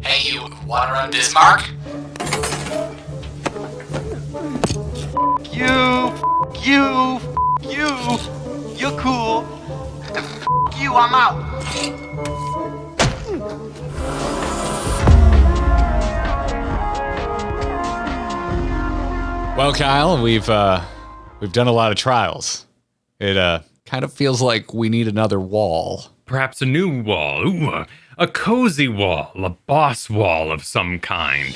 Hey, you wanna run Bismarck? You're cool. You, I'm out. Well, Kyle, we've done a lot of trials. It kind of feels like we need another wall. Perhaps a new wall. Ooh, a cozy wall, a boss wall of some kind.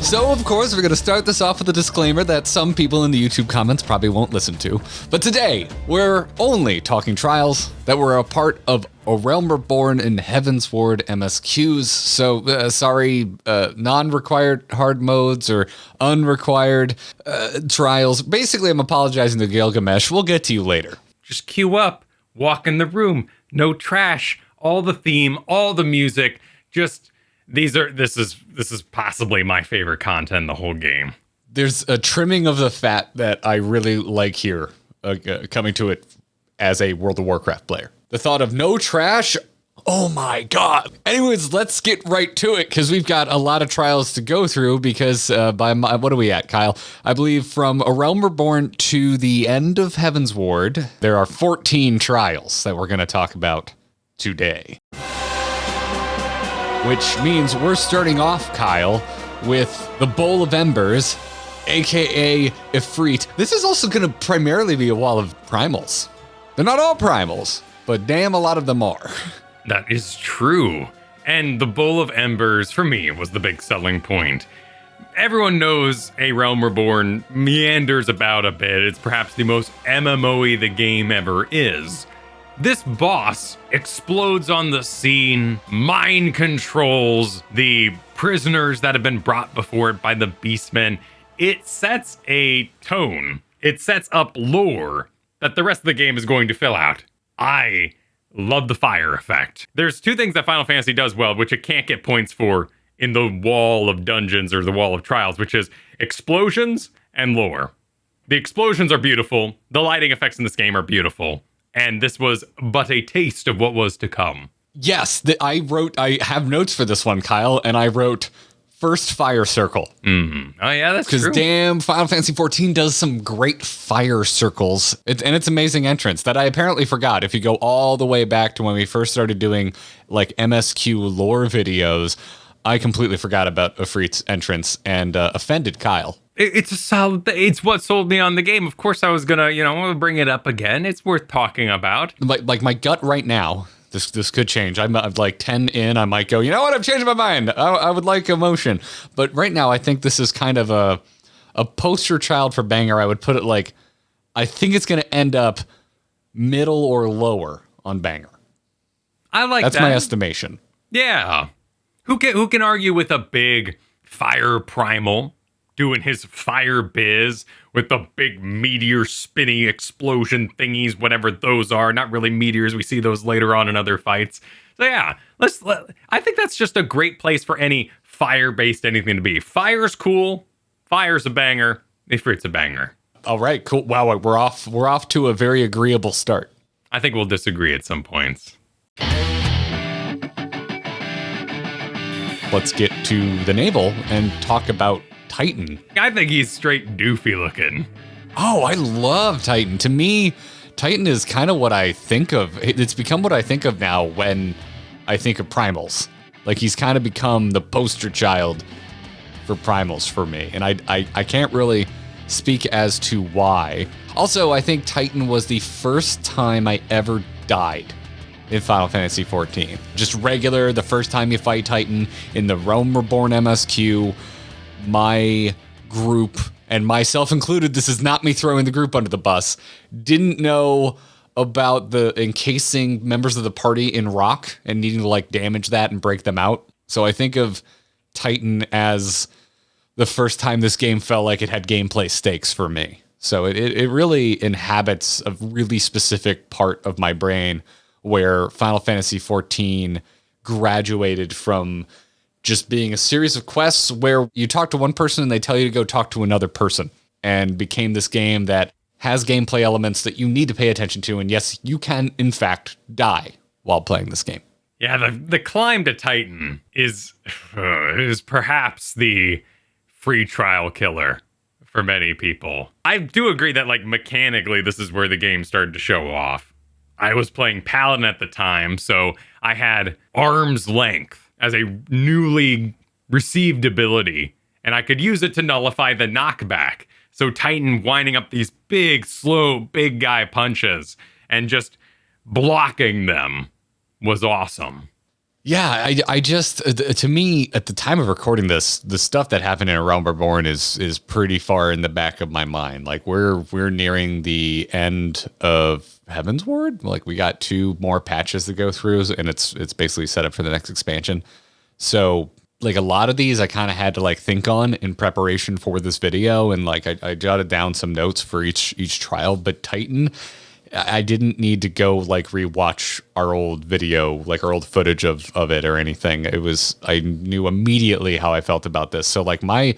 So, of course, we're going to start this off with a disclaimer that some people in the YouTube comments probably won't listen to. But today, we're only talking trials that were a part of A Realm Reborn and Heavensward MSQs. So, sorry, non-required hard modes or unrequired trials. Basically, I'm apologizing to Gilgamesh. We'll get to you later. Just queue up, walk in the room, no trash, all the theme, all the music, just... This is possibly my favorite content in the whole game. There's a trimming of the fat that I really like here, coming to it as a World of Warcraft player. The thought of no trash, oh my god. Anyways, let's get right to it, because we've got a lot of trials to go through, because what are we at, Kyle? I believe from A Realm Reborn to the end of Heavensward, there are 14 trials that we're going to talk about today. Which means we're starting off, Kyle, with the Bowl of Embers, aka Ifrit. This is also going to primarily be a wall of primals. They're not all primals, but damn, a lot of them are. That is true. And the Bowl of Embers, for me, was the big selling point. Everyone knows A Realm Reborn meanders about a bit. It's perhaps the most MMO-y the game ever is. This boss explodes on the scene, mind controls the prisoners that have been brought before it by the beastmen. It sets a tone. It sets up lore that the rest of the game is going to fill out. I love the fire effect. There's two things that Final Fantasy does well, which it can't get points for in the wall of dungeons or the wall of trials, which is explosions and lore. The explosions are beautiful. The lighting effects in this game are beautiful. And this was but a taste of what was to come. Yes, I have notes for this one, Kyle, and I wrote first fire circle. Mm-hmm. Oh yeah, that's true. Because damn, Final Fantasy XIV does some great fire circles. It's amazing entrance that I apparently forgot. If you go all the way back to when we first started doing like MSQ lore videos, I completely forgot about Ifrit's entrance and offended Kyle. It's a solid. It's what sold me on the game. Of course, I was gonna, bring it up again. It's worth talking about. Like my gut right now. This could change. I'm like 10 in. I might go, you know what? I've changed my mind. I would like emotion. But right now, I think this is kind of a poster child for banger. I would put it like, I think it's gonna end up middle or lower on banger. I like that's that. my estimation. Yeah. Who can argue with a big fire primal doing his fire biz with the big meteor spinny explosion thingies, whatever those are. Not really meteors. We see those later on in other fights. So yeah, I think that's just a great place for any fire-based anything to be. Fire's cool. Fire's a banger. Ifrit's a banger. All right, cool. Wow, we're off to a very agreeable start. I think we'll disagree at some points. Let's get to the Navel and talk about Titan. I think he's straight doofy looking. Oh, I love Titan. To me, Titan is kind of what I think of. It's become what I think of now when I think of primals. Like he's kind of become the poster child for primals for me. And I can't really speak as to why. Also, I think Titan was the first time I ever died in Final Fantasy XIV. Just regular, the first time you fight Titan in the Realm Reborn MSQ, my group, and myself included, this is not me throwing the group under the bus, didn't know about the encasing members of the party in rock and needing to like damage that and break them out. So I think of Titan as the first time this game felt like it had gameplay stakes for me. So it really inhabits a really specific part of my brain where Final Fantasy XIV graduated from just being a series of quests where you talk to one person and they tell you to go talk to another person, and became this game that has gameplay elements that you need to pay attention to. And yes, you can, in fact, die while playing this game. Yeah, the climb to Titan is perhaps the free trial killer for many people. I do agree that, like, mechanically, this is where the game started to show off. I was playing Paladin at the time, so I had Arm's Length as a newly received ability, and I could use it to nullify the knockback. So Titan winding up these big, slow, big guy punches and just blocking them was awesome. Yeah, I just, to me, at the time of recording this, the stuff that happened in A Realm Reborn is pretty far in the back of my mind. Like, we're nearing the end of Heavensward. Like, we got 2 more patches to go through, and it's basically set up for the next expansion. So, like, a lot of these I kind of had to, like, think on in preparation for this video, and, like, I jotted down some notes for each trial. But Titan, I didn't need to go, like, rewatch our old video, like our old footage of it or anything. I knew immediately how I felt about this. So, like, my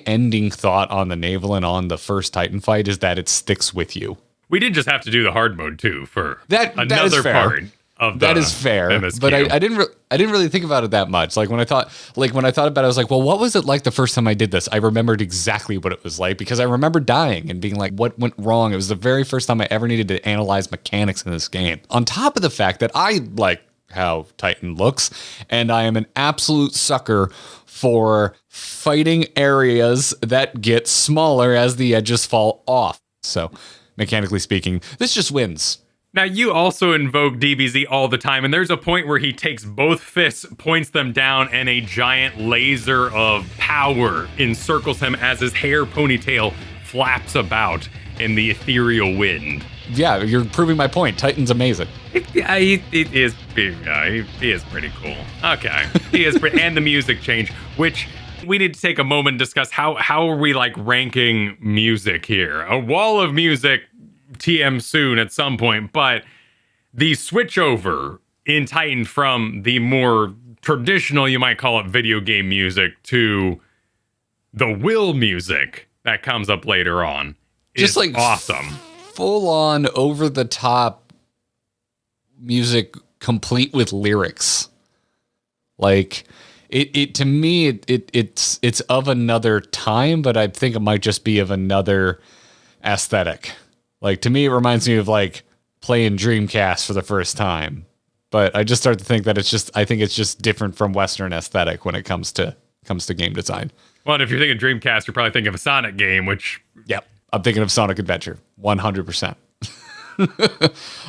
ending thought on the Navel and on the first Titan fight is that it sticks with you. We did just have to do the hard mode too for another that is fair. part of the that is fair. MSQ. But I didn't really think about it that much. Like, when I thought about it, I was like, well, what was it like the first time I did this? I remembered exactly what it was like, because I remember dying and being like, what went wrong? It was the very first time I ever needed to analyze mechanics in this game. On top of the fact that I like how Titan looks, and I am an absolute sucker for fighting areas that get smaller as the edges fall off. So, mechanically speaking, this just wins. Now, you also invoke DBZ all the time, and there's a point where he takes both fists, points them down, and a giant laser of power encircles him as his hair ponytail flaps about in the ethereal wind. Yeah, you're proving my point. Titan's amazing. He is pretty cool. Okay. He is pretty, and the music change, which we need to take a moment and discuss how are we, like, ranking music here? A wall of music, TM soon at some point, but the switchover in Titan from the more traditional, you might call it, video game music to the will music that comes up later on is just, like, awesome. Full on over the top music complete with lyrics. Like, it to me, it's of another time, but I think it might just be of another aesthetic. Like, to me, it reminds me of, like, playing Dreamcast for the first time. But I just start to think that I think it's just different from Western aesthetic when it comes to game design. Well, and if you're thinking Dreamcast, you're probably thinking of a Sonic game, which... Yep, I'm thinking of Sonic Adventure, 100%.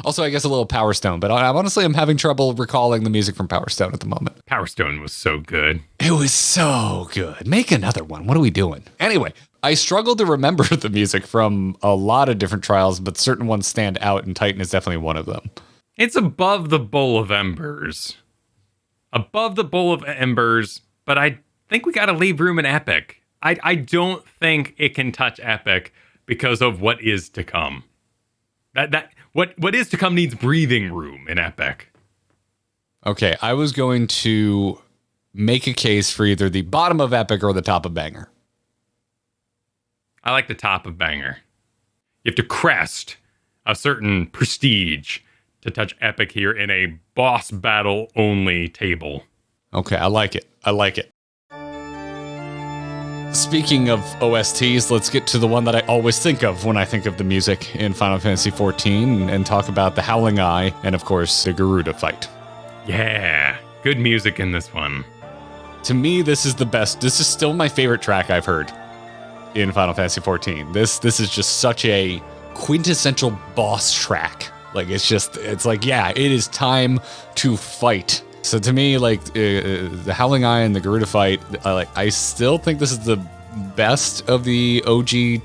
Also, I guess a little Power Stone, but I'm having trouble recalling the music from Power Stone at the moment. Power Stone was so good. It was so good. Make another one. What are we doing? Anyway, I struggle to remember the music from a lot of different trials, but certain ones stand out, and Titan is definitely one of them. It's above the Bowl of Embers. Above the Bowl of Embers, but I think we got to leave room in Epic. I don't think it can touch Epic because of what is to come. What is to come needs breathing room in Epic. Okay, I was going to make a case for either the bottom of Epic or the top of Banger. I like the top of Banger. You have to crest a certain prestige to touch Epic here in a boss battle only table. Okay, I like it. Speaking of OSTs, let's get to the one that I always think of when I think of the music in Final Fantasy XIV and talk about the Howling Eye and, of course, the Garuda fight. Yeah, good music in this one. To me, this is the best. This is still my favorite track I've heard in Final Fantasy XIV. This is just such a quintessential boss track. Like, it's like, yeah, it is time to fight. So to me, like, the Howling Eye and the Garuda fight, I still think this is the best of the OG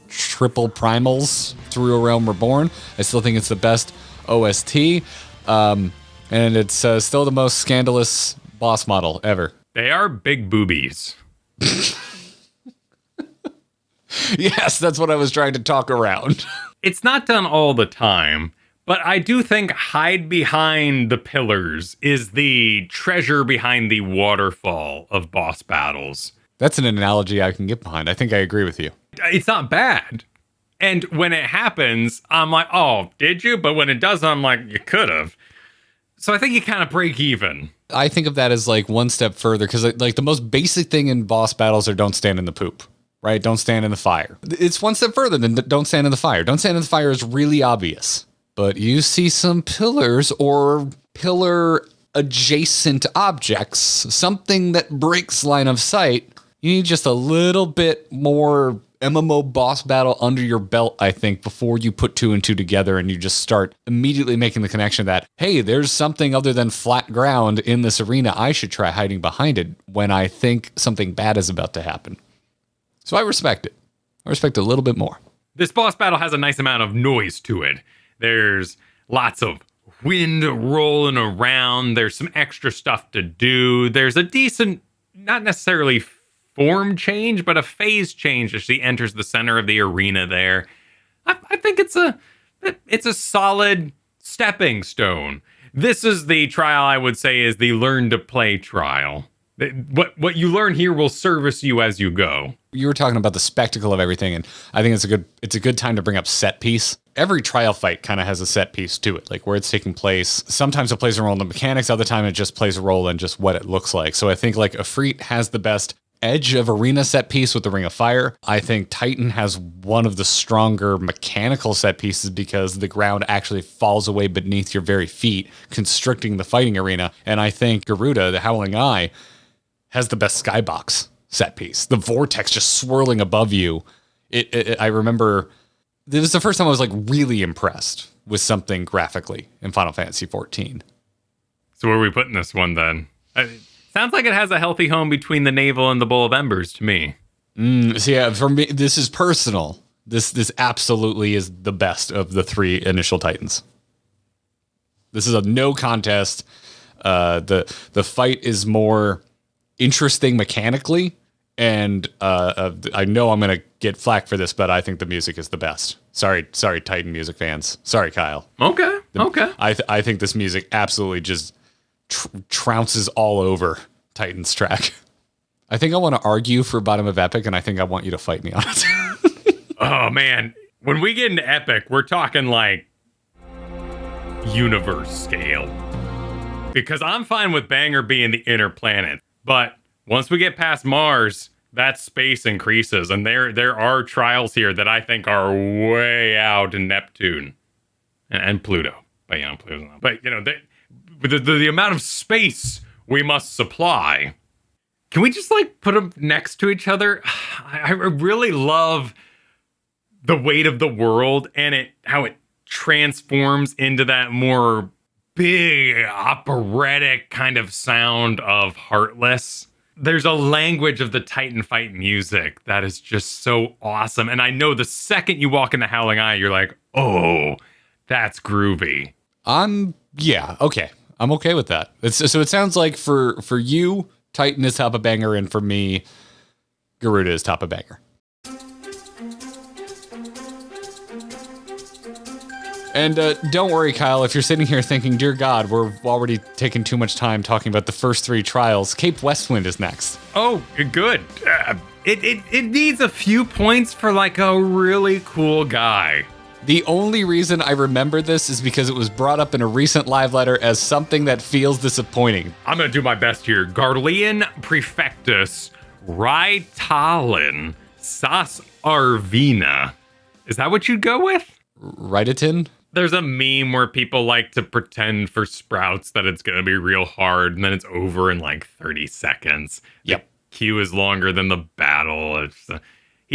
triple primals through A Realm Reborn. I still think it's the best OST. And it's still the most scandalous boss model ever. They are big boobies. Yes, that's what I was trying to talk around. It's not done all the time, But I do think hide behind the pillars is the treasure behind the waterfall of boss battles. That's an analogy I can get behind. I think I agree with you. It's not bad. And when it happens, I'm like, oh, did you? But when it doesn't, I'm like, you could have. So I think you kind of break even. I think of that as like one step further because like the most basic thing in boss battles are don't stand in the poop, right? Don't stand in the fire. It's one step further than don't stand in the fire. Don't stand in the fire is really obvious. But you see some pillars or pillar adjacent objects, something that breaks line of sight. You need just a little bit more MMO boss battle under your belt, I think, before you put 2 and 2 together and you just start immediately making the connection that, hey, there's something other than flat ground in this arena. I should try hiding behind it when I think something bad is about to happen. So I respect it. I respect it a little bit more. This boss battle has a nice amount of noise to it. There's lots of wind rolling around. There's some extra stuff to do. There's a decent, not necessarily form change, but a phase change as she enters the center of the arena there. I think it's a solid stepping stone. This is the trial I would say is the learn to play trial. What you learn here will service you as you go. You were talking about the spectacle of everything, and I think it's a good time to bring up set piece. Every trial fight kind of has a set piece to it, like where it's taking place. Sometimes it plays a role in the mechanics, other time it just plays a role in just what it looks like. So I think like Ifrit has the best edge of arena set piece with the Ring of Fire. I think Titan has one of the stronger mechanical set pieces because the ground actually falls away beneath your very feet, constricting the fighting arena. And I think Garuda, the Howling Eye, has the best skybox set piece. The vortex just swirling above you. I remember this was the first time I was like really impressed with something graphically in Final Fantasy XIV. So where are we putting this one then? Sounds like it has a healthy home between the Navel and the Bowl of Embers to me. So yeah, for me, this is personal. This absolutely is the best of the 3 initial Titans. This is a no contest. The fight is more interesting mechanically, and I know I'm gonna get flack for this, but I think the music is the best. Sorry, Titan music fans. Sorry, Kyle. Okay. I think this music absolutely just trounces all over Titan's track. I think I want to argue for bottom of Epic, and I think I want you to fight me on it. Oh man, when we get into Epic, we're talking like universe scale. Because I'm fine with Banger being the inner planet, but once we get past Mars, that space increases, and there are trials here that I think are way out in Neptune and Pluto. But Pluto's not. But the amount of space we must supply. Can we just like put them next to each other? I really love the weight of the world and how it transforms into that more big operatic kind of sound of Heartless. There's a language of the Titan fight music that is just so awesome. And I know the second you walk in the Howling Eye, you're like, oh, that's groovy. Yeah, okay. I'm okay with that. So it sounds like for you, Titan is top of Banger, and for me, Garuda is top of Banger. And don't worry, Kyle, if you're sitting here thinking, dear God, we're already taking too much time talking about the first 3 trials, Cape Westwind is next. Oh, good. It needs a few points for like a really cool guy. The only reason I remember this is because it was brought up in a recent live letter as something that feels disappointing. I'm going to do my best here. Garlean Prefectus Raitalin Sas Arvina. Is that what you'd go with? Raitalin? There's a meme where people like to pretend for Sprouts that it's going to be real hard, and then it's over in like 30 seconds. Yep. The queue is longer than the battle.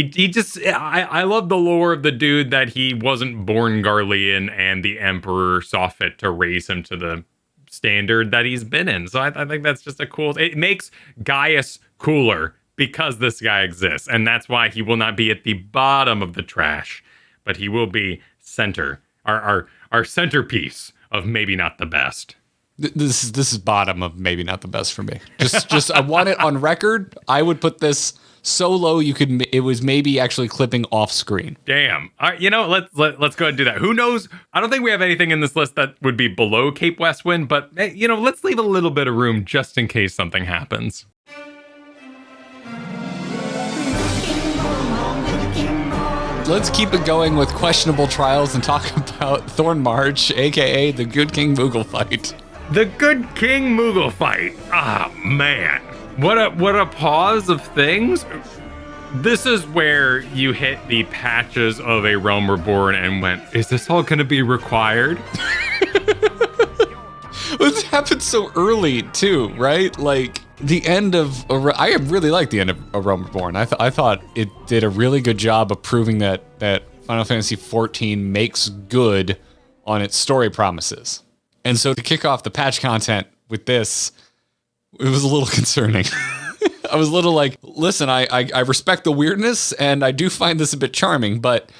I love the lore of the dude that he wasn't born Garlean and the Emperor saw fit to raise him to the standard that he's been in. So I think that's just it makes Gaius cooler because this guy exists. And that's why he will not be at the bottom of the trash, but he will be center, our centerpiece of maybe not the best. This is bottom of maybe not the best for me. Just I want it on record. I would put this so low it was maybe actually clipping off screen. Damn. All right, let's go ahead and do that. Who knows? I don't think we have anything in this list that would be below Cape Westwind, but let's leave a little bit of room just in case something happens. Let's keep it going with questionable trials and talk about Thornmarch, aka the Good King Moogle fight. The Good King Moogle fight. Ah, man. What a pause of things. This is where you hit the patches of A Realm Reborn and went, is this all going to be required? It happened so early, too, right? Like, the end of... I really like the end of A Realm Reborn. I thought it did a really good job of proving that Final Fantasy XIV makes good on its story promises. And so to kick off the patch content with this, it was a little concerning. I was a little like, listen, I respect the weirdness, and I do find this a bit charming, but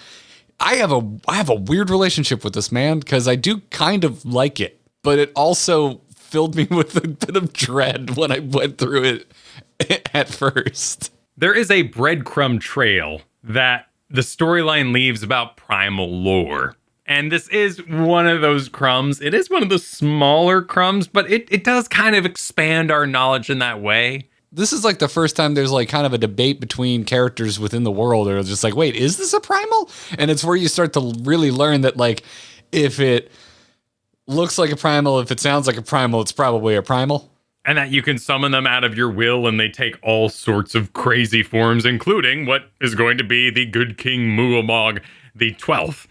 I have a weird relationship with this, man, because I do kind of like it, but it also filled me with a bit of dread when I went through it at first. There is a breadcrumb trail that the storyline leaves about primal lore. And this is one of those crumbs. It is one of the smaller crumbs, but it does kind of expand our knowledge in that way. This is like the first time there's like kind of a debate between characters within the world. They're just like, wait, is this a primal? And it's where you start to really learn that, like, if it looks like a primal, if it sounds like a primal, it's probably a primal. And that you can summon them out of your will and they take all sorts of crazy forms, including what is going to be the Good King Moogle the 12th.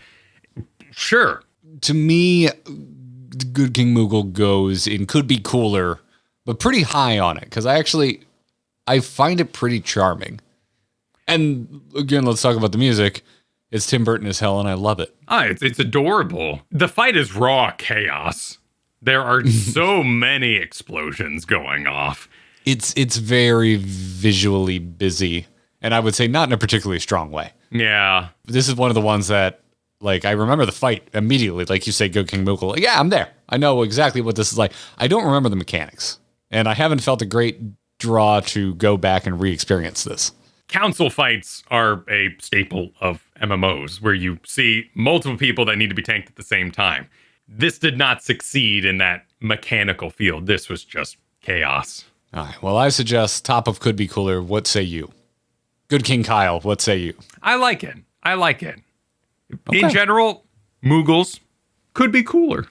Sure. To me, Good King Moogle goes in could be cooler, but pretty high on it, because I find it pretty charming. And again, let's talk about the music. It's Tim Burton as hell, and I love it. It's adorable. The fight is raw chaos. There are so many explosions going off. It's very visually busy, and I would say not in a particularly strong way. Yeah. This is one of the ones that, like, I remember the fight immediately. Like you say, Good King Moogle. Like, yeah, I'm there. I know exactly what this is like. I don't remember the mechanics, and I haven't felt a great draw to go back and re-experience this. Council fights are a staple of MMOs, where you see multiple people that need to be tanked at the same time. This did not succeed in that mechanical field. This was just chaos. All right. Well, I suggest top of could be cooler. What say you? Good King Kyle, what say you? I like it. Okay. In general, Moogles could be cooler.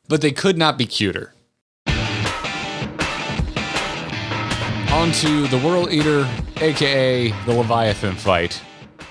But they could not be cuter. On to the Whorleater, a.k.a. the Leviathan fight.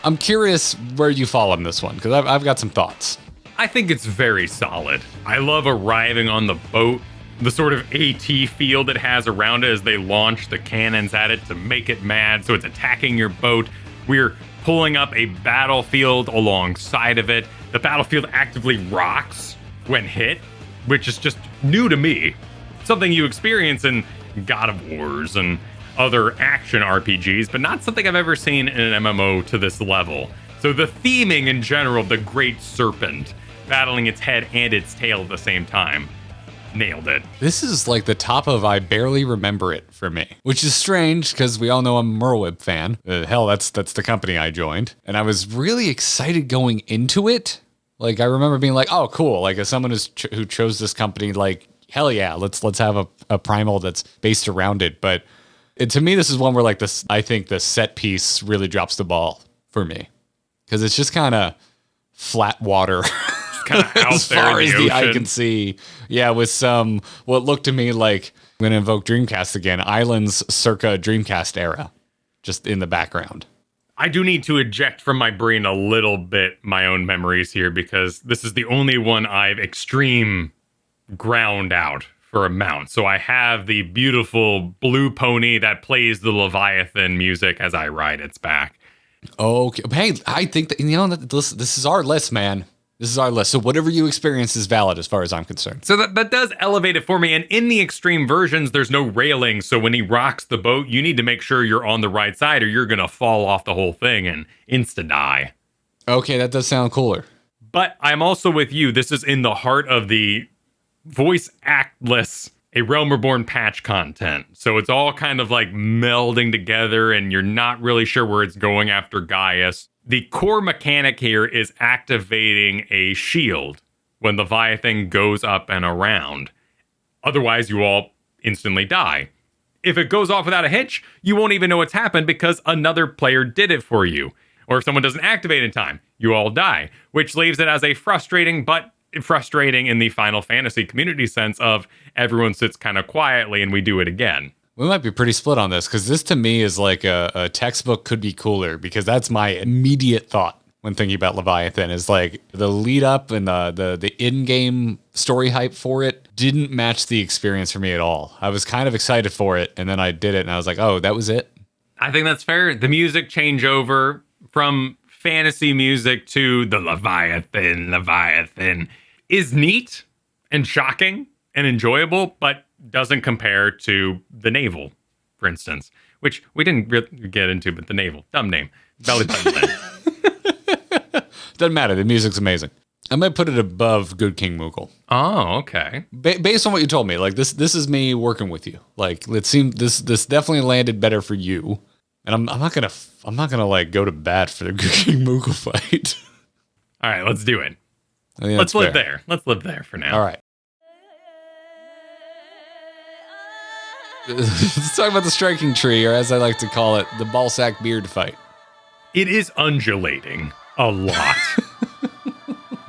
I'm curious where you fall on this one, because I've got some thoughts. I think it's very solid. I love arriving on the boat, the sort of AT field it has around it as they launch the cannons at it to make it mad, so it's attacking your boat. We're pulling up a battlefield alongside of it. The battlefield actively rocks when hit, which is just new to me. Something you experience in God of Wars and other action RPGs, but not something I've ever seen in an MMO to this level. So the theming in general, the great serpent battling its head and its tail at the same time, nailed it. This is like the top of I barely remember it for me, which is strange because we all know I'm a Merwib fan. Hell, that's the company I joined, and I was really excited going into it. Like, I remember being like, oh, cool. Like, as someone who chose this company, like, hell yeah, let's have a primal that's based around it. But to me, this is one where, like, this, I think the set piece really drops the ball for me, because it's just kind of flat water. Kind of out as there far in as the the eye ocean. can see. Yeah, with some, what looked to me like, I'm going to invoke Dreamcast again, islands circa Dreamcast era, just in the background. I do need to eject from my brain a little bit my own memories here, because this is the only one I've extreme ground out for a mount. So I have the beautiful blue pony that plays the Leviathan music as I ride its back. Okay. Hey, I think that, this is our list, man. This is our list. So whatever you experience is valid as far as I'm concerned. So that does elevate it for me. And in the extreme versions, there's no railing. So when he rocks the boat, you need to make sure you're on the right side or you're going to fall off the whole thing and insta-die. Okay, that does sound cooler. But I'm also with you. This is in the heart of the voice actless a Realm Reborn patch content. So it's all kind of like melding together and you're not really sure where it's going after Gaius. The core mechanic here is activating a shield when Leviathan goes up and around. Otherwise, you all instantly die. If it goes off without a hitch, you won't even know what's happened because another player did it for you. Or if someone doesn't activate in time, you all die, which leaves it as a frustrating in the Final Fantasy community sense of everyone sits kind of quietly and we do it again. We might be pretty split on this because this to me is like a textbook could be cooler because that's my immediate thought when thinking about Leviathan is like the lead up and the in-game story hype for it didn't match the experience for me at all. I was kind of excited for it and then I did it and I was like, oh, that was it? I think that's fair. The music changeover from fantasy music to the Leviathan is neat and shocking and enjoyable, but doesn't compare to the Navel, for instance, which we didn't really get into, but the Navel, dumb name, belly button thing. Doesn't matter. The music's amazing. I might put it above Good King Moogle. Oh, okay. Based on what you told me, like this is me working with you. Like it seemed this definitely landed better for you. And I'm not gonna like go to bat for the Good King Moogle fight. All right, let's do it. Let's live there. Let's live there for now. All right. Let's talk about the striking tree, or as I like to call it, the ballsack beard fight. It is undulating a lot.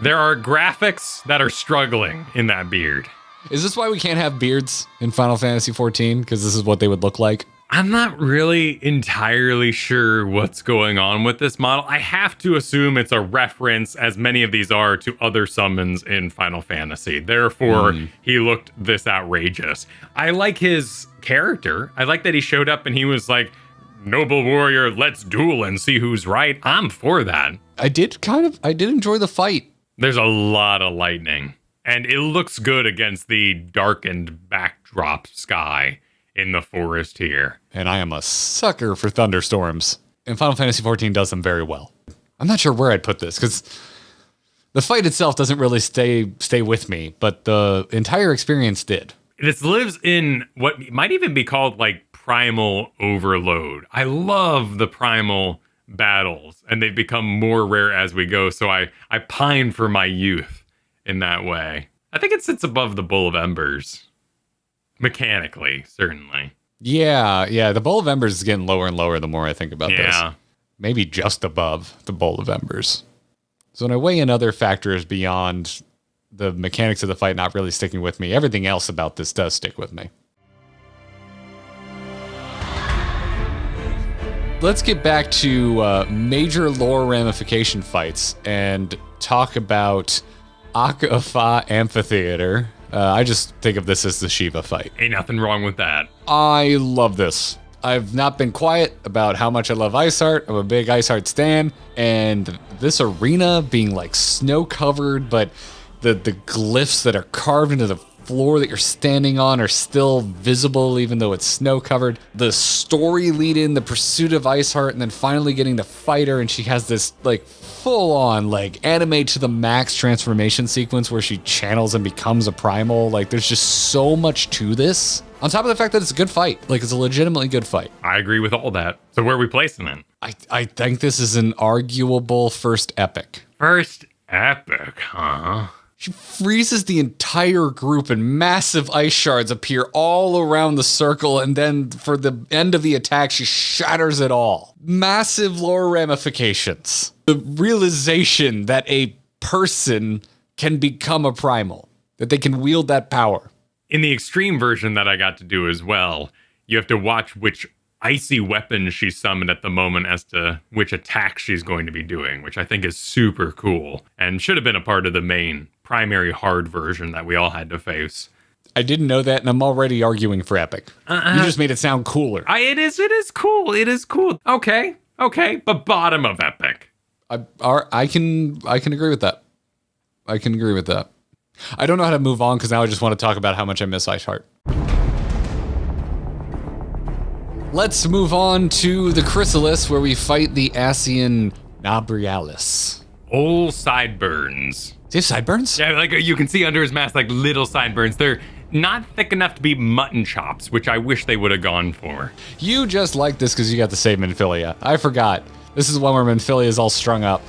There are graphics that are struggling in that beard. Is this why we can't have beards in Final Fantasy XIV? Because this is what they would look like? I'm not really entirely sure what's going on with this model. I have to assume it's a reference, as many of these are, to other summons in Final Fantasy. Therefore, he looked this outrageous. I like his character. I like that he showed up and he was like, noble warrior, let's duel and see who's right. I'm for that. I did enjoy the fight. There's a lot of lightning, and it looks good against the darkened backdrop sky in the forest here. And I am a sucker for thunderstorms. And Final Fantasy XIV does them very well. I'm not sure where I'd put this, because the fight itself doesn't really stay with me, but the entire experience did. This lives in what might even be called like primal overload. I love the primal battles, and they've become more rare as we go, so I pine for my youth in that way. I think it sits above the Bowl of Embers. Mechanically, certainly. Yeah, the Bowl of Embers is getting lower and lower the more I think about this. Yeah. Maybe just above the Bowl of Embers. So when I weigh in other factors beyond the mechanics of the fight not really sticking with me, everything else about this does stick with me. Let's get back to major lore ramification fights and talk about Akh Afah Amphitheatre. I just think of this as the Shiva fight. Ain't nothing wrong with that. I love this. I've not been quiet about how much I love Ice Heart. I'm a big Ice Heart stan. And this arena being like snow covered, but the glyphs that are carved into the floor that you're standing on are still visible even though it's snow covered. The story lead in, the pursuit of Ice Heart, and then finally getting to fight her, and she has this like full on like anime to the max transformation sequence where she channels and becomes a primal. Like there's just so much to this. On top of the fact that it's a good fight. Like it's a legitimately good fight. I agree with all that. So where are we placing it? I think this is an arguable first epic. First epic, huh? She freezes the entire group and massive ice shards appear all around the circle, and then for the end of the attack, she shatters it all. Massive lore ramifications. The realization that a person can become a primal, that they can wield that power. In the extreme version that I got to do as well, you have to watch which icy weapon she summoned at the moment as to which attack she's going to be doing, which I think is super cool and should have been a part of the main primary hard version that we all had to face. I didn't know that, and I'm already arguing for epic. You just made it sound cooler. It is cool. It is cool. Okay, but bottom of epic. I can agree with that. I can agree with that. I don't know how to move on because now I just want to talk about how much I miss Ice Heart. Let's move on to the Chrysalis, where we fight the Asian Nabrialis. Old sideburns. Do you have sideburns? Yeah, like you can see under his mask, like little sideburns. They're not thick enough to be mutton chops, which I wish they would have gone for. You just like this because you got the same Minfilia. I forgot. This is one where Minfilia is all strung up.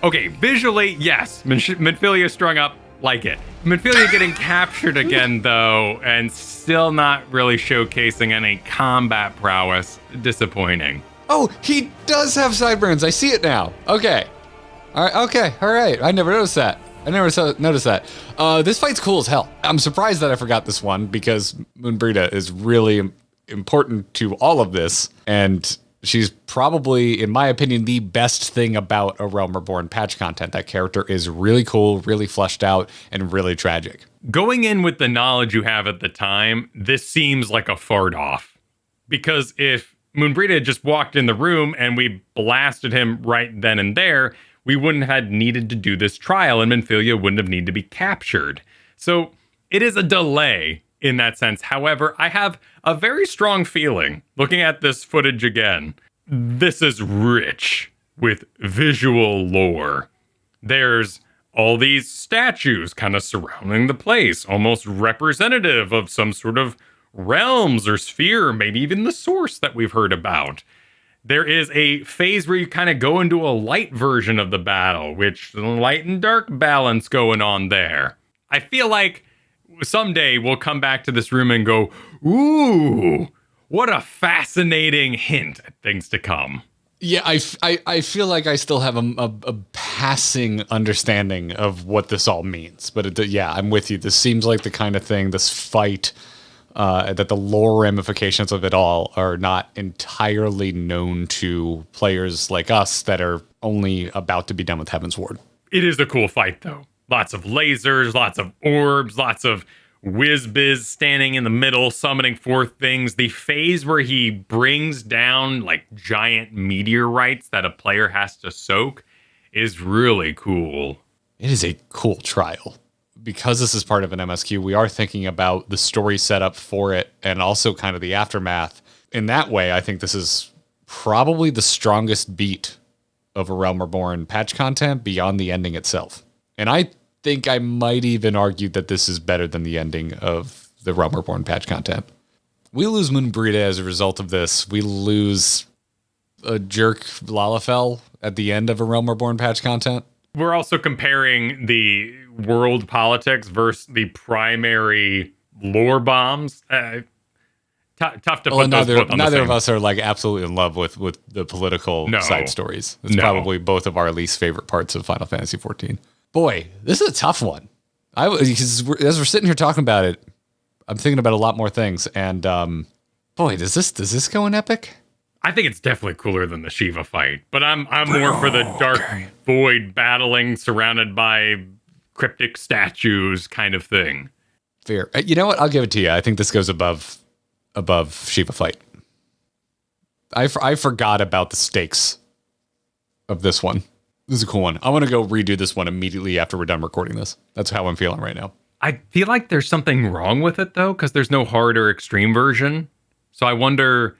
Okay, visually, yes. Minfilia strung up, like it. Minfilia getting captured again, though, and still not really showcasing any combat prowess. Disappointing. Oh, he does have sideburns. I see it now. Okay. All right. Okay. All right. I never noticed that. Noticed that. This fight's cool as hell. I'm surprised that I forgot this one because Moonbrita is really important to all of this, and she's probably, in my opinion, the best thing about a Realm Reborn patch content. That character is really cool, really fleshed out, and really tragic. Going in with the knowledge you have at the time, this seems like a fart off. Because if Moonbrita had just walked in the room and we blasted him right then and there, we wouldn't have needed to do this trial and Minfilia wouldn't have needed to be captured. So it is a delay in that sense. However, I have a very strong feeling, looking at this footage again, this is rich with visual lore. There's all these statues kind of surrounding the place, almost representative of some sort of realms or sphere, maybe even the source that we've heard about. There is a phase where you kind of go into a light version of the battle, which light and dark balance going on there. I feel like someday we'll come back to this room and go, ooh, what a fascinating hint at things to come. Yeah, I feel like I still have a passing understanding of what this all means. But yeah, I'm with you. This seems like the kind of thing, this fight, that the lore ramifications of it all are not entirely known to players like us that are only about to be done with Heavensward. It is a cool fight, though. Lots of lasers, lots of orbs, lots of whiz-biz standing in the middle, summoning forth things. The phase where he brings down like giant meteorites that a player has to soak is really cool. It is a cool trial. Because this is part of an MSQ, we are thinking about the story setup for it and also kind of the aftermath. In that way, I think this is probably the strongest beat of a Realm Reborn patch content beyond the ending itself. And I think I might even argue that this is better than the ending of the Realm Reborn patch content. We lose Moonbrita as a result of this. We lose a jerk Lalafell at the end of a Realm Reborn patch content. We're also comparing the world politics versus the primary lore bombs. Tough to put those both on neither the of us are like absolutely in love with the political side stories. It's probably both of our least favorite parts of Final Fantasy XIV. Boy, this is a tough one. As we're sitting here talking about it, I'm thinking about a lot more things. And boy, does this go in epic? I think it's definitely cooler than the Shiva fight, but I'm more for the Dark Void battling surrounded by cryptic statues kind of thing. Fair. You know what? I'll give it to you. I think this goes above Shiva fight. I forgot about the stakes of this one. This is a cool one. I want to go redo this one immediately after we're done recording this. That's how I'm feeling right now. I feel like there's something wrong with it, though, because there's no hard or extreme version. So I wonder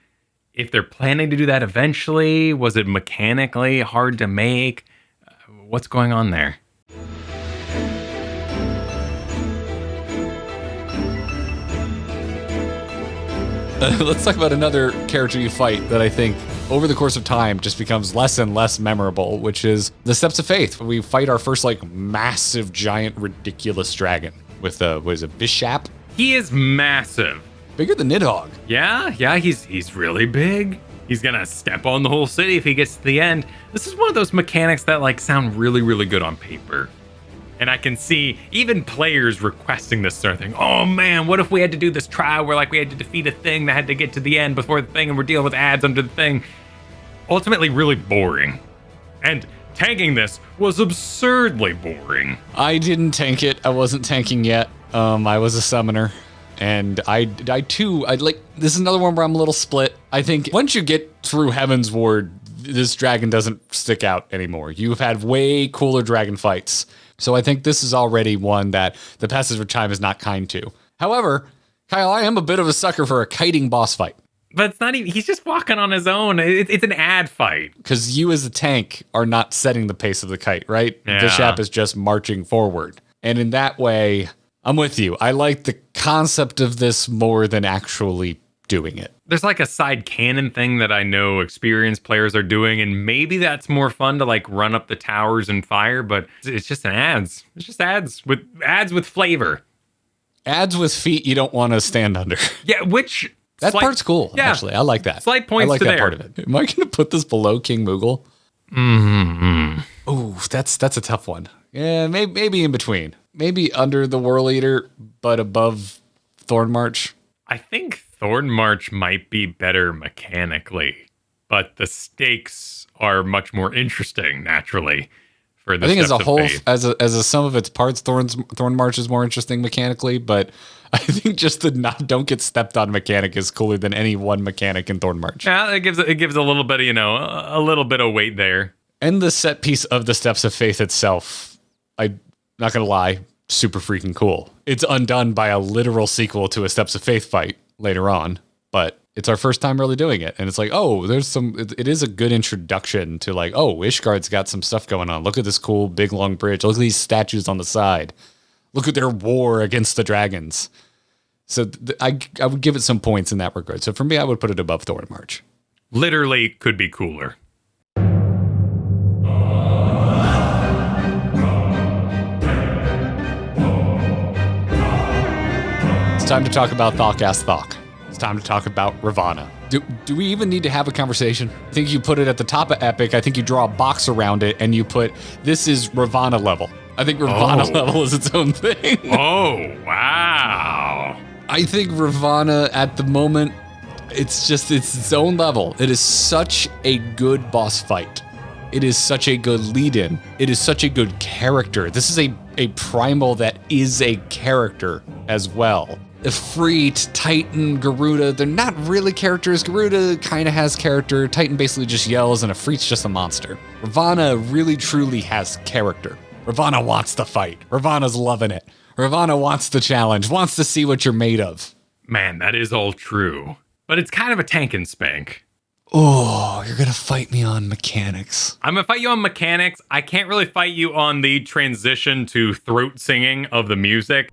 if they're planning to do that eventually. Was it mechanically hard to make? What's going on there? Let's talk about another character you fight that I think over the course of time just becomes less and less memorable, which is the Steps of Faith. We fight our first like massive, giant, ridiculous dragon with what is it, Bishap? He is massive. Bigger than Nidhogg. Yeah, he's really big. He's gonna step on the whole city if he gets to the end. This is one of those mechanics that like sound really, really good on paper. And I can see even players requesting this sort of thing. Oh man, what if we had to do this trial where like we had to defeat a thing that had to get to the end before the thing and we're dealing with ads under the thing. Ultimately really boring. And tanking this was absurdly boring. I didn't tank it. I wasn't tanking yet. I was a summoner. And I too, this is another one where I'm a little split. I think once you get through Heavensward, this dragon doesn't stick out anymore. You've had way cooler dragon fights. So I think this is already one that the passage of time is not kind to. However, Kyle, I am a bit of a sucker for a kiting boss fight. But it's not even, he's just walking on his own. It's an ad fight. Because you as a tank are not setting the pace of the kite, right? Yeah. Bishap is just marching forward. And in that way, I'm with you. I like the concept of this more than actually doing it. There's like a side canon thing that I know experienced players are doing, and maybe that's more fun to like run up the towers and fire, but it's just an ads. It's just ads with flavor. Ads with feet you don't want to stand under. Yeah, which that part's cool, yeah, actually. I like that. Slight points I like to that there. part of it. Am I going to put this below King Moogle? Mm-hmm. Ooh, that's a tough one. Yeah, maybe in between. Maybe under the Whorleater, but above Thornmarch. I think Thornmarch might be better mechanically, but the stakes are much more interesting naturally. For the I think as a Steps of whole, Faith. as a sum of its parts, Thornmarch is more interesting mechanically, but I think just the don't get stepped on mechanic is cooler than any one mechanic in Thornmarch. Yeah, it gives a little bit of, a little bit of weight there. And the set piece of the Steps of Faith itself, I'm not gonna lie, super freaking cool. It's undone by a literal sequel to a Steps of Faith fight later on, but it's our first time really doing it. And it's like, oh, it is a good introduction to like, oh, Ishgard's got some stuff going on. Look at this cool big long bridge. Look at these statues on the side. Look at their war against the dragons. So I would give it some points in that regard. So for me, I would put it above Thornmarch. Literally could be cooler. It's time to talk about Thok Ask Thok. It's time to talk about Ravana. Do we even need to have a conversation? I think you put it at the top of Epic. I think you draw a box around it and you put, this is Ravana level. I think Ravana level is its own thing. Oh, wow. I think Ravana at the moment, it's its own level. It is such a good boss fight. It is such a good lead-in. It is such a good character. This is a primal that is a character as well. Ifrit, Titan, Garuda, they're not really characters. Garuda kind of has character. Titan basically just yells, and Ifrit's just a monster. Ravana really truly has character. Ravana wants to fight. Ravana's loving it. Ravana wants the challenge, wants to see what you're made of. Man, that is all true. But it's kind of a tank and spank. Oh, you're going to fight me on mechanics. I'm going to fight you on mechanics. I can't really fight you on the transition to throat singing of the music.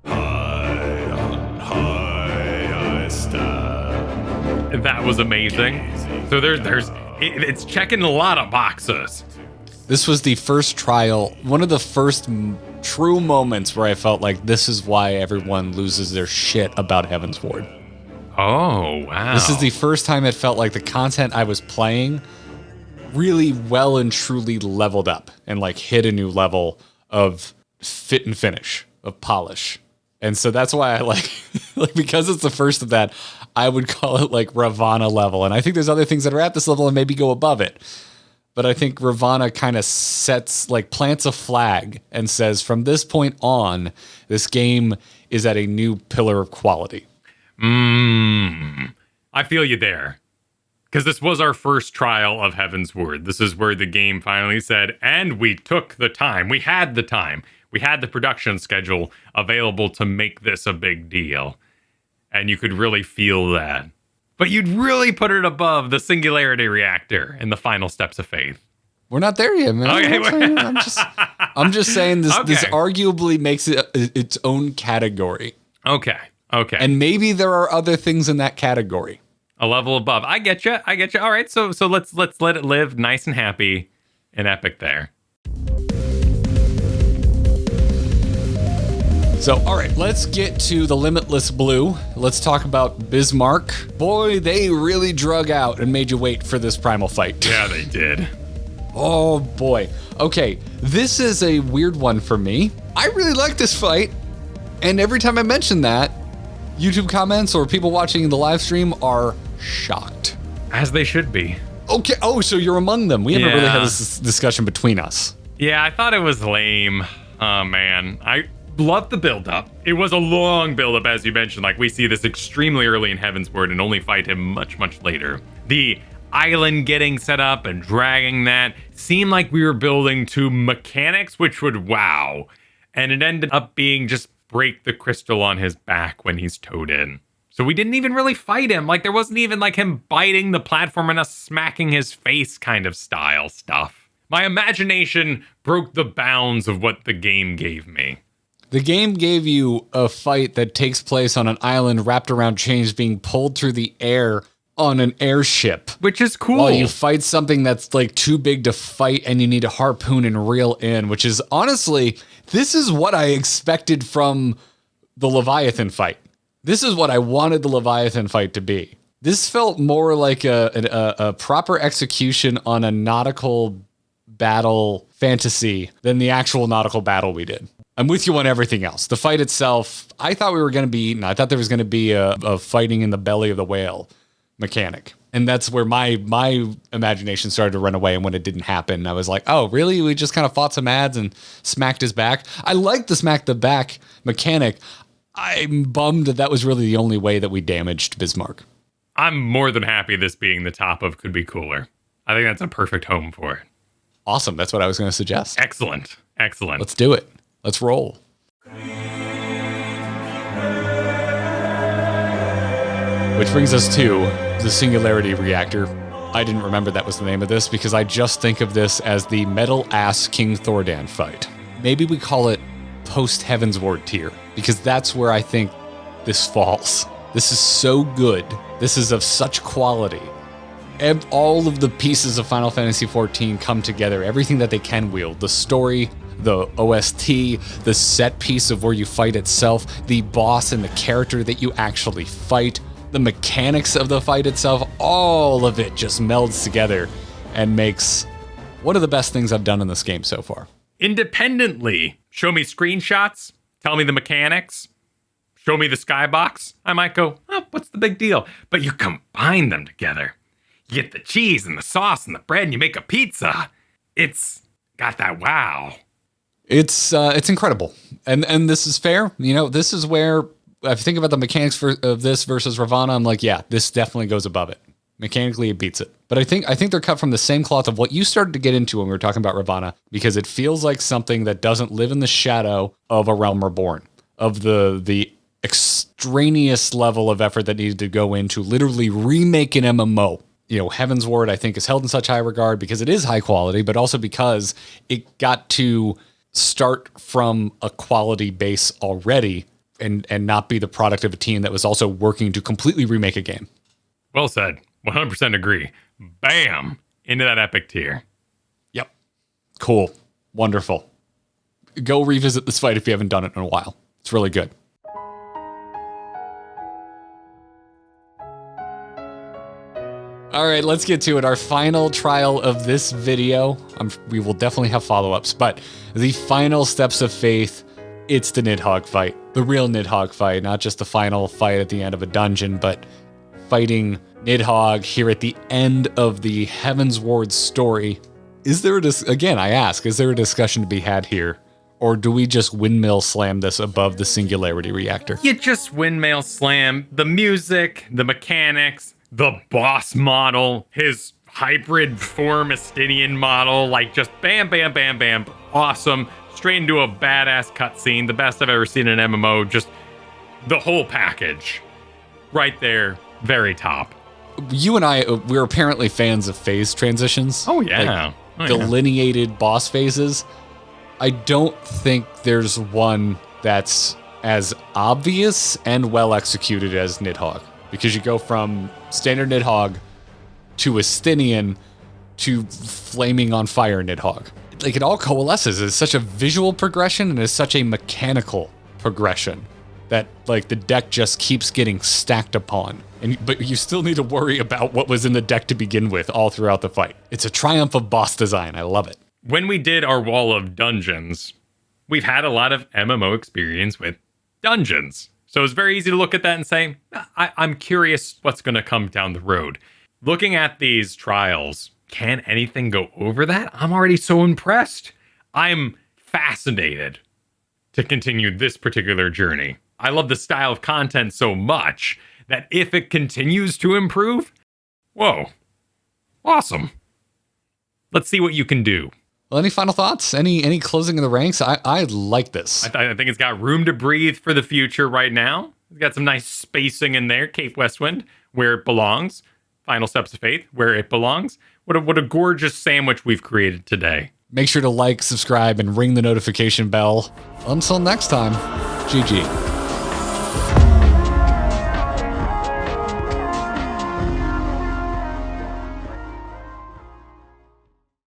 That was amazing. So it's checking a lot of boxes. This was the first trial, one of the first true moments where I felt like this is why everyone loses their shit about Heavensward. Oh, wow. This is the first time it felt like the content I was playing really well and truly leveled up and like hit a new level of fit and finish, of polish. And so that's why I like because it's the first of that, I would call it like Ravana level. And I think there's other things that are at this level and maybe go above it. But I think Ravana kind of plants a flag and says, from this point on, this game is at a new pillar of quality. I feel you there. Because this was our first trial of Heavensward. This is where the game finally said, and we took the time. We had the time. We had the production schedule available to make this a big deal. And you could really feel that. But you'd really put it above the Singularity Reactor in the final Steps of Faith. We're not there yet, man. Okay. I'm just saying this. Okay. This arguably makes it its own category. Okay. And maybe there are other things in that category. A level above. I get you. All right. So let's let it live nice and happy in Epic there. So, all right, let's get to the Limitless Blue. Let's talk about Bismarck. Boy, they really drug out and made you wait for this primal fight. Yeah, they did. Oh, boy. Okay, this is a weird one for me. I really like this fight, and every time I mention that, YouTube comments or people watching the live stream are shocked. As they should be. Okay, so you're among them. We haven't really had this discussion between us. Yeah, I thought it was lame. Oh, man. I loved the build-up. It was a long build-up, as you mentioned. Like, we see this extremely early in Heavensward and only fight him much, much later. The island getting set up and dragging that seemed like we were building to mechanics, which would wow. And it ended up being just break the crystal on his back when he's towed in. So we didn't even really fight him. Like, there wasn't even like him biting the platform and us smacking his face kind of style stuff. My imagination broke the bounds of what the game gave me. The game gave you a fight that takes place on an island wrapped around chains being pulled through the air on an airship. Which is cool. While you fight something that's like too big to fight and you need a harpoon and reel in, which is honestly, this is what I expected from the Leviathan fight. This is what I wanted the Leviathan fight to be. This felt more like a proper execution on a nautical battle fantasy than the actual nautical battle we did. I'm with you on everything else. The fight itself, I thought we were going to be eaten. I thought there was going to be a fighting in the belly of the whale mechanic. And that's where my imagination started to run away. And when it didn't happen, I was like, oh, really? We just kind of fought some ads and smacked his back? I like the smack the back mechanic. I'm bummed that was really the only way that we damaged Bismarck. I'm more than happy this being the top of Could Be Cooler. I think that's a perfect home for it. Awesome. That's what I was going to suggest. Excellent. Excellent. Let's do it. Let's roll. Which brings us to the Singularity Reactor. I didn't remember that was the name of this because I just think of this as the metal-ass King Thordan fight. Maybe we call it post-Heavensward tier because that's where I think this falls. This is so good. This is of such quality. All of the pieces of Final Fantasy XIV come together. Everything that they can wield. The story, the OST, the set piece of where you fight itself, the boss and the character that you actually fight, the mechanics of the fight itself, all of it just melds together and makes one of the best things I've done in this game so far. Independently, show me screenshots, tell me the mechanics, show me the skybox. I might go, oh, what's the big deal? But you combine them together. You get the cheese and the sauce and the bread and you make a pizza. It's got that wow. It's incredible. And this is fair. You know, this is where I think about the mechanics of this versus Ravana. I'm like, yeah, this definitely goes above it. Mechanically, it beats it. But I think they're cut from the same cloth of what you started to get into when we were talking about Ravana, because it feels like something that doesn't live in the shadow of A Realm Reborn, of the extraneous level of effort that needed to go into literally remake an MMO. You know, Heavensward, I think, is held in such high regard because it is high quality, but also because it got to start from a quality base already and not be the product of a team that was also working to completely remake a game. Well said. 100% agree. Bam! Into that epic tier. Yep. Cool. Wonderful. Go revisit this fight if you haven't done it in a while. It's really good. All right, let's get to it. Our final trial of this video. We will definitely have follow-ups, but the final steps of faith, it's the Nidhogg fight. The real Nidhogg fight, not just the final fight at the end of a dungeon, but fighting Nidhogg here at the end of the Heavensward story. Is there again, I ask, is there a discussion to be had here? Or do we just windmill slam this above the Singularity Reactor? You just windmill slam the music, the mechanics, the boss model, his hybrid form Estinian model, like just bam, bam, bam, bam. Awesome. Straight into a badass cutscene. The best I've ever seen in an MMO. Just the whole package. Right there. Very top. You and I, we're apparently fans of phase transitions. Oh, yeah. Like delineated boss phases. I don't think there's one that's as obvious and well executed as Nidhogg. Because you go from standard Nidhogg to Estinian to flaming on fire Nidhogg. Like, it all coalesces. It's such a visual progression and it's such a mechanical progression that, like, the deck just keeps getting stacked upon. But you still need to worry about what was in the deck to begin with all throughout the fight. It's a triumph of boss design. I love it. When we did our wall of dungeons, we've had a lot of MMO experience with dungeons. So it's very easy to look at that and say, I'm curious what's going to come down the road. Looking at these trials, can anything go over that? I'm already so impressed. I'm fascinated to continue this particular journey. I love the style of content so much that if it continues to improve, whoa, awesome. Let's see what you can do. Well, any final thoughts? Any closing of the ranks? I like this. I think it's got room to breathe for the future right now. It's got some nice spacing in there. Cape Westwind, where it belongs. Final Steps of Faith, where it belongs. What a gorgeous sandwich we've created today. Make sure to like, subscribe, and ring the notification bell. Until next time, GG.